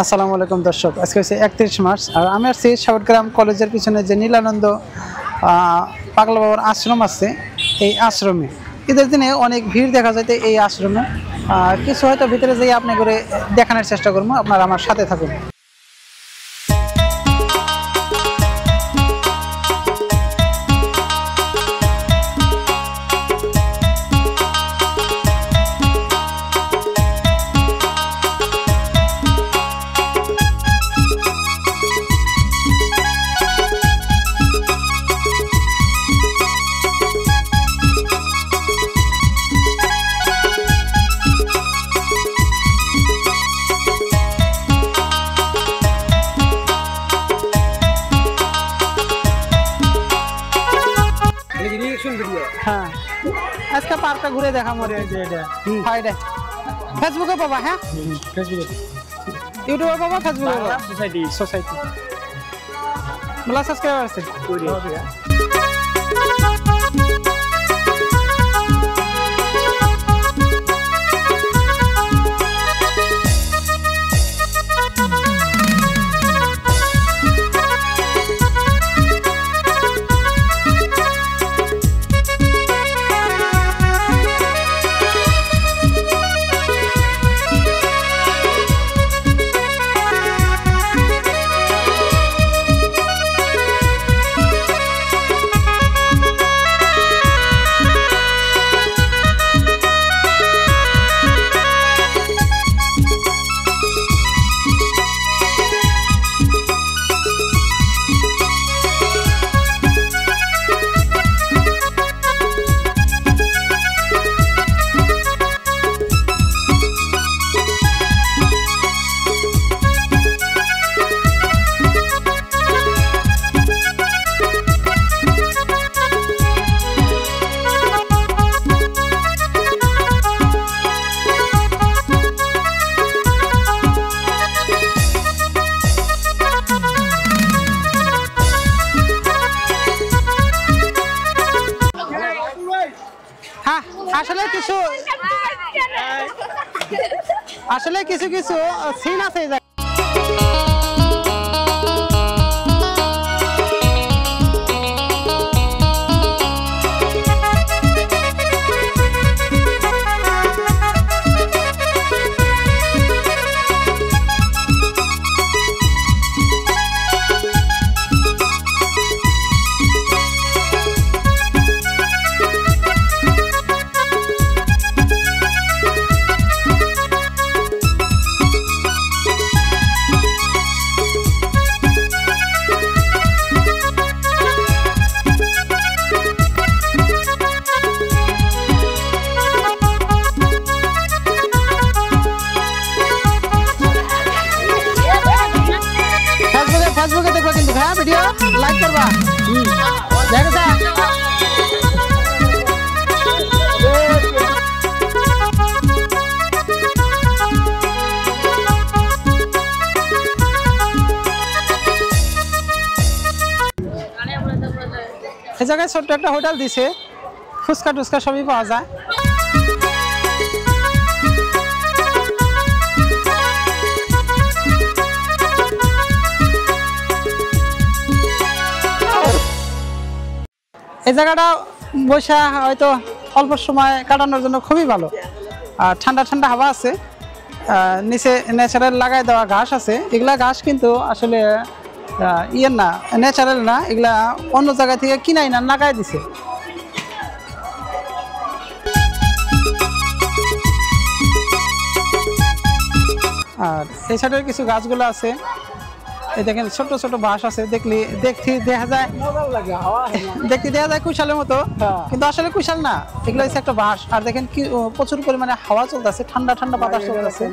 আসসালামু আলাইকুম দর্শক, আজকে হচ্ছে 31 মার্চ আর আমি আসছি সাউথগ্রাম কলেজের পিছনে যে নীলানন্দ পাগলা বাবার আশ্রম আছে। এই আশ্রমে ঈদের দিনে অনেক ভিড় দেখা যায়। এই আশ্রমে কিছু হয়তো ভিতরে যেয়ে আপনি করে দেখানোর চেষ্টা করবো, আপনারা আমার সাথে থাকুন। হ্যাঁ, আজকে পার্কটা ঘুরে দেখা মরে ফেসবুকে পাবা। হ্যাঁ, ইউটিউবে পাবা, ফেসবুকে পাবা। সোসাইটি বলা সাবস্ক্রাইবার আছে। আসলে কিছু কিছু সিন আছে। ফেসবুকে দেখবা কিন্তু, হ্যাঁ, ভিডিও লাইক করবা। এই জায়গায় ছোট্ট একটা হোটেল দিছে, ফুচকা টুচকা সবই পাওয়া যায়। এই জায়গাটা বসে হয়তো অল্প সময় কাটানোর জন্য খুবই ভালো। আর ঠান্ডা ঠান্ডা হাওয়া আছে, নিচে ন্যাচারাল লাগাই দেওয়া ঘাস আছে। এগুলা ঘাস কিন্তু আসলে ইয়ের না, ন্যাচারাল না, এগুলা অন্য জায়গা থেকে কিনাই না, লাগাই দিছে। আর এই সাইডের কিছু গাছগুলো আছে, এই দেখেন ছোট ছোট বাঁশ আছে। দেখতে দেখা যায় কুশালের মতো, কিন্তু আসলে কুশাল না, এগুলো হচ্ছে একটা বাঁশ। আর দেখেন কি প্রচুর পরিমাণে হাওয়া চলতেছে, ঠান্ডা ঠান্ডা বাতাস চলতেছে,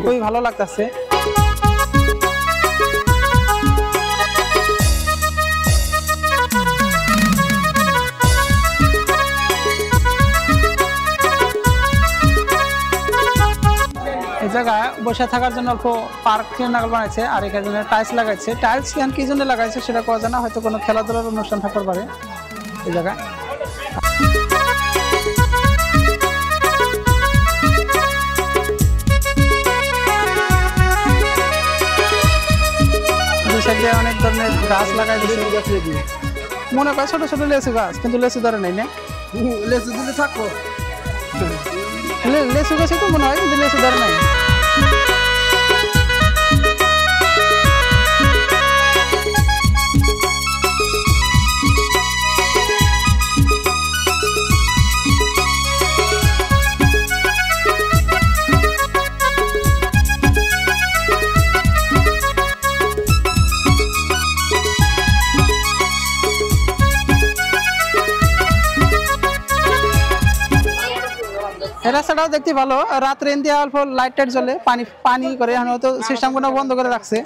খুবই ভালো লাগতেছে। এই জায়গায় বসে থাকার জন্য অল্প পার্ক নাগাল বানাইছে। আর এখানে টাইলস লাগাইছে। টাইলস কি জন্য লাগাইছে সেটা কোয়া জানা, হয়তো কোনো খেলাধুলার অনুষ্ঠান থাকতে পারে এই জায়গায়। যে অনেক ধরনের গাছ লাগাই দিয়েছে মনে হয় ছোট ছোট লেচু গাছ কিন্তু লেচু ধরে নাই না লেচু দিলে থাকবো লেচু গাছে তো মনে হয় কিন্তু লেচু ধরে নাই রাস্তাটাও দেখতে ভালো রাত্রে ইন্ডিয়া অল্প লাইট টাইট জ্বলে পানি পানি করে এখন হয়তো সিস্টেম কোনো বন্ধ করে রাখছে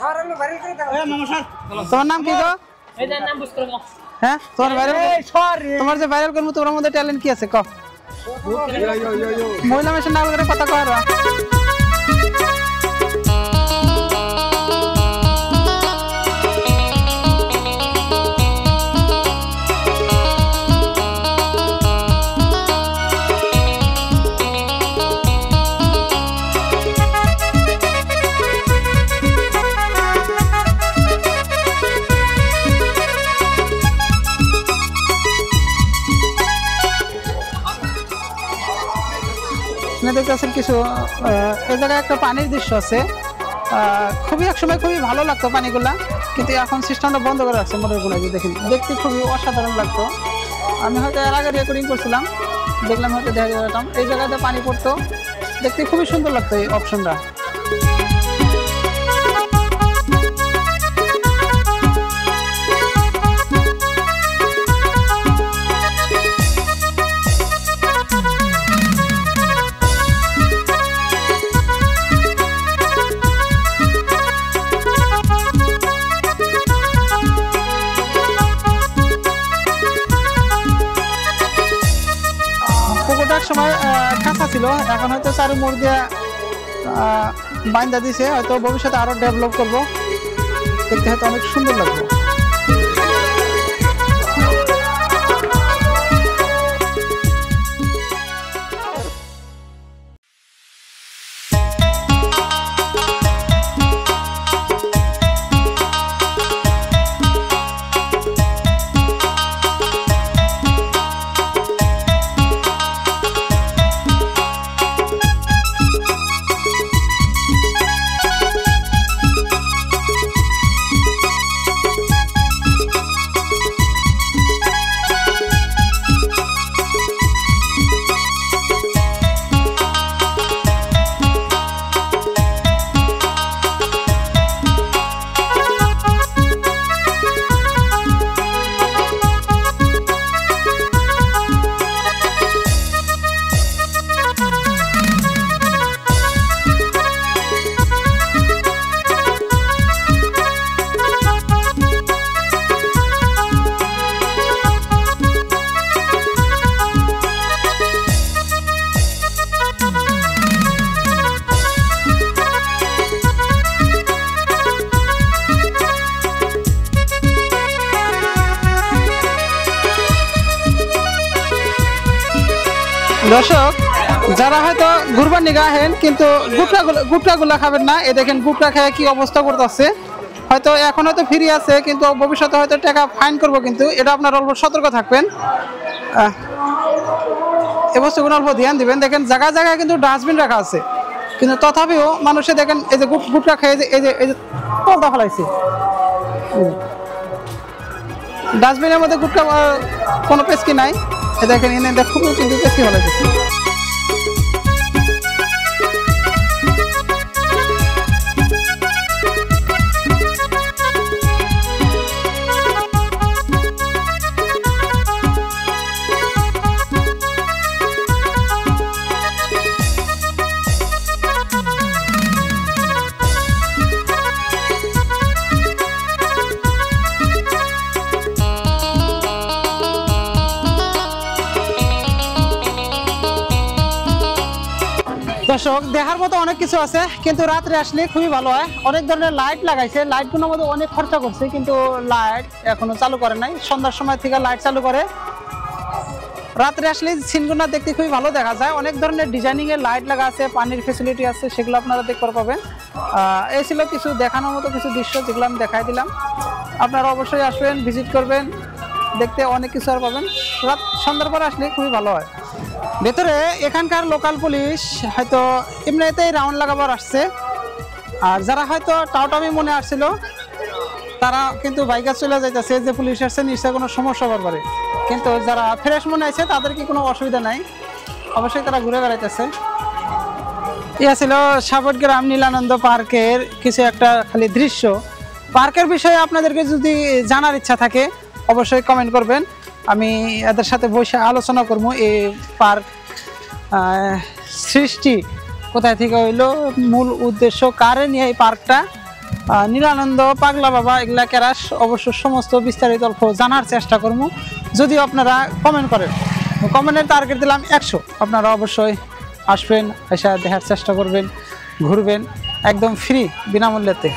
তোমার নাম কি গো হ্যাঁ তোমার ভাইরাল তোমার যে ভাইরাল করবো তোমার মধ্যে ট্যালেন্ট কি আছে ক মহিলা মেশিন নাগল করে কথা করা দেখতে পাচ্ছেন কিছু এই জায়গায় একটা পানির দৃশ্য আছে খুবই একসময় খুবই ভালো লাগতো পানিগুলা কিন্তু এখন সিস্টেমটা বন্ধ করে রাখছে মোটরগুলো দেখেন দেখতে খুবই অসাধারণ লাগতো আমি হয়তো এর আগে রেকর্ডিং করছিলাম দেখলাম হয়তো দেখা যেতাম এই জায়গাতে পানি পড়তো দেখতে খুবই সুন্দর লাগতো এই অপশনটা সময় কাঁচা ছিল এখন হয়তো চারু মোড় দিয়ে বাইন্দা দিছে হয়তো ভবিষ্যতে আরো ডেভেলপ করবো দেখতে হয়তো অনেক সুন্দর লাগবে দর্শক যারা হয়তো ঘুরবার নিগা আহেন কিন্তু গুটকাগুলা খাবেন না এই দেখেন গুটকা খেয়ে কি অবস্থা করতেছে হয়তো এখন হয়তো ফ্রি আছে কিন্তু ভবিষ্যতে হয়তো টাকা ফাইন করবো কিন্তু এটা আপনার অল্প সতর্ক থাকবেন এই বস্তুগুলো অল্প ধ্যান দিবেন দেখেন জায়গায় জায়গায় কিন্তু ডাস্টবিন রাখা আছে কিন্তু তথাপিও মানুষে দেখেন এই যে গুটকা খেয়ে এই যে পর্দা ফেলাইছে ডাস্টবিনের মধ্যে গুটকা কোনো পেস্কি নাই দেখেন এনে খুব কিন্তু পেস্কি ফেলাইতেছে দর্শক দেখার মতো অনেক কিছু আছে কিন্তু রাত্রে আসলে খুবই ভালো হয় অনেক ধরনের লাইট লাগাইছে লাইটগুলোর মধ্যে অনেক খরচা করছে কিন্তু লাইট এখনো চালু করে নাই সন্ধ্যার সময় থেকে লাইট চালু করে রাত্রে আসলে সিনগুলো দেখতে খুবই ভালো দেখা যায় অনেক ধরনের ডিজাইনিং এর লাইট লাগা আছে পানির ফ্যাসিলিটি আছে সেগুলো আপনারা দেখতে পাবেন এই ছিল কিছু দেখানোর মতো কিছু দৃশ্য যেগুলো আমি দেখাই দিলাম আপনারা অবশ্যই আসবেন, ভিজিট করবেন, দেখতে অনেক কিছু আর পাবেন। রাত সন্ধ্যার পরে আসলে খুবই ভালো হয়। ভেতরে এখানকার লোকাল পুলিশ হয়তো এমনিতেই রাউন্ড লাগাবার আসছে, আর যারা হয়তো টাউটামি মনে আসছিল তারা কিন্তু বাইকে চলে যাইতেছে যে পুলিশ আসছে নিশ্চয়ই কোনো সমস্যা হবার পারে, কিন্তু যারা ফ্রেশ মনে আছে তাদের কি কোনো অসুবিধা নাই, অবশ্যই তারা ঘুরে বেড়াইতেছে। ইয়া ছিল সাবটগ্রাম নীলানন্দ পার্কের কিছু একটা খালি দৃশ্য। পার্কের বিষয়ে আপনাদেরকে যদি জানার ইচ্ছা থাকে অবশ্যই কমেন্ট করবেন, আমি এদের সাথে বসে আলোচনা করবো এই পার্ক সৃষ্টি কোথায় থেকে হইলো, মূল উদ্দেশ্য কারে নিয়ে এই পার্কটা, নীলানন্দ, পাগলা বাবা, এগুলা ক্যারাস, অবশ্য সমস্ত বিস্তারিত অল্প জানার চেষ্টা করবো যদি আপনারা কমেন্ট করেন। কমেন্টের টার্গেট দিলাম 100। আপনারা অবশ্যই আসবেন, এসে দেখার চেষ্টা করবেন, ঘুরবেন, একদম ফ্রি, বিনামূল্যেতে।